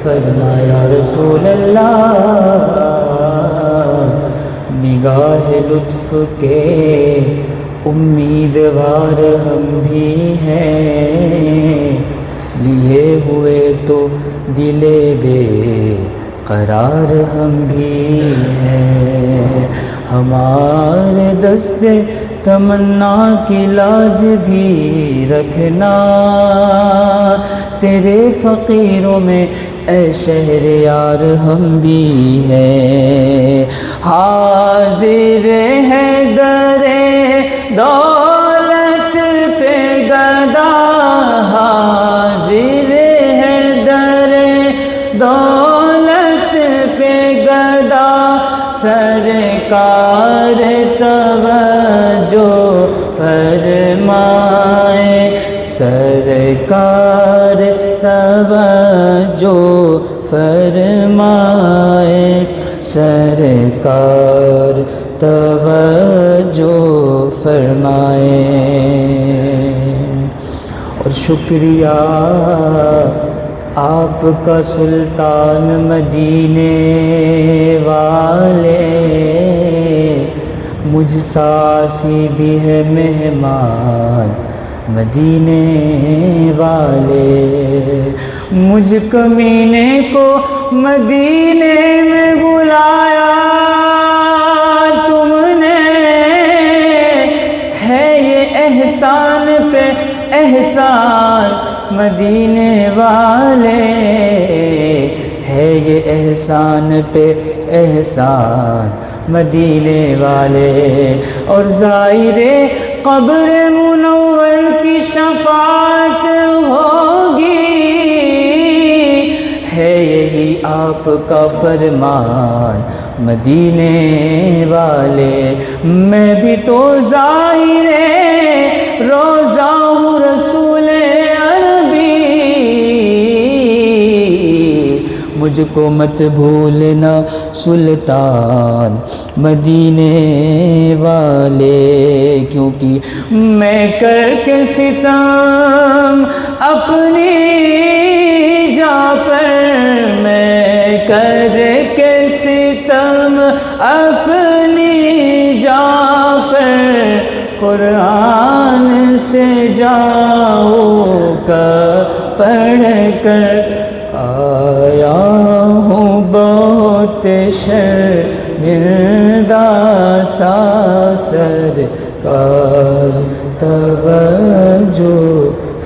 فرمایا رسول اللہ نگاہ لطف کے امیدوار ہم بھی ہیں، لیے ہوئے تو دل بے قرار ہم بھی ہیں، ہمارے دست تمنا کی لاج بھی رکھنا، تیرے فقیروں میں اے شہر یار ہم بھی ہیں، حاضر ہے در دولت پہ گدا، حاضر ہے در دولت پہ گدا، سرکار توجہ فرمائے، سرکار توجہ فرمائے، سرکار توجہ فرمائے۔ اور شکریہ آپ کا سلطان مدینے والے، مجھ ساسی بھی ہے مہمان مدینے والے، مجھ کمینے کو مدینے میں بلایا تم نے، ہے یہ احسان پہ احسان مدینے والے، ہے یہ احسان پہ احسان مدینے والے، اور زائر قبر منور کی شفاعت ہوگی، ہے یہی آپ کا فرمان مدینے والے، میں بھی تو زائر روضہ ہوں رسول عربی، مجھ کو مت بھولنا سلطان مدینے والے، کیونکہ میں کر کے ستم اپنی جا پر، میں کر کے ستم اپنی جا پر، قرآن سے جاؤ کا پڑھ کر آیا ہوں بہت شرمندہ سا، سرکار توجہ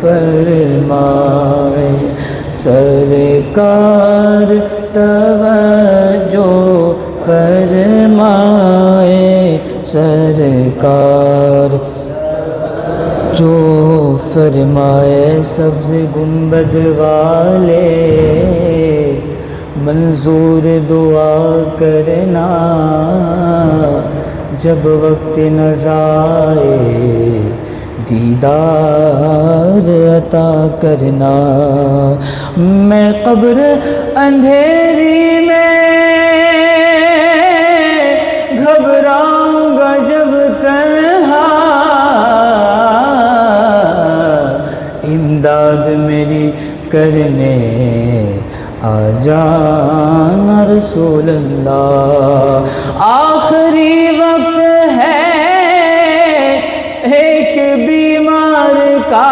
فرمائے، سرکار توجہ فرمائے، سرکار جو فرمائے، سبز گنبد والے منظور دعا کرنا، جب وقت نظائے دیدار عطا کرنا، میں قبر اندھیری میں گھبراؤں گا جب تنہا، امداد میری کرنے آ جانا رسول اللہ، آخری وقت ہے ایک بیمار کا،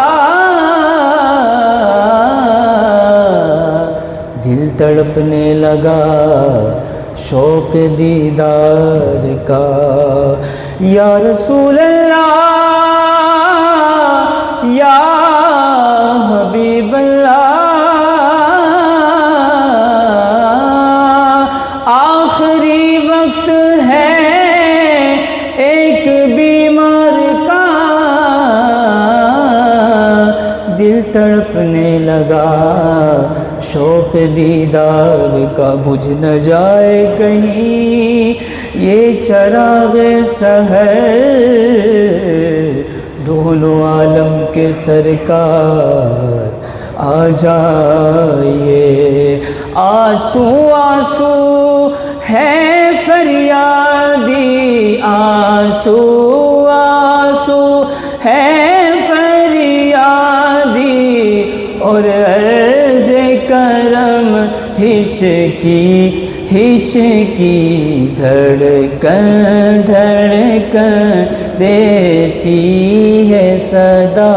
دل تڑپنے لگا شوق دیدار کا، یا رسول اللہ یا حبیب اللہ، آخری وقت ہے ایک بیمار کا، دل تڑپنے لگا شوق دیدار کا، بجھ نہ جائے کہیں یہ چراغ سحر، دونوں عالم کے سرکار آ جائیے، آنسو آنسو ہے فریادی، آنسو آنسو ہے فریادی، اور عرض کرم ہچکی ہچکی دھڑکن دھڑکن دیتی ہے صدا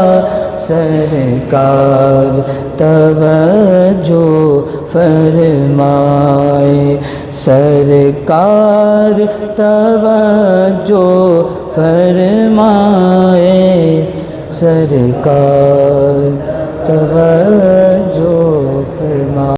سرکار توجہ فرمائے سرکار توجہ فرمائے سرکار توجہ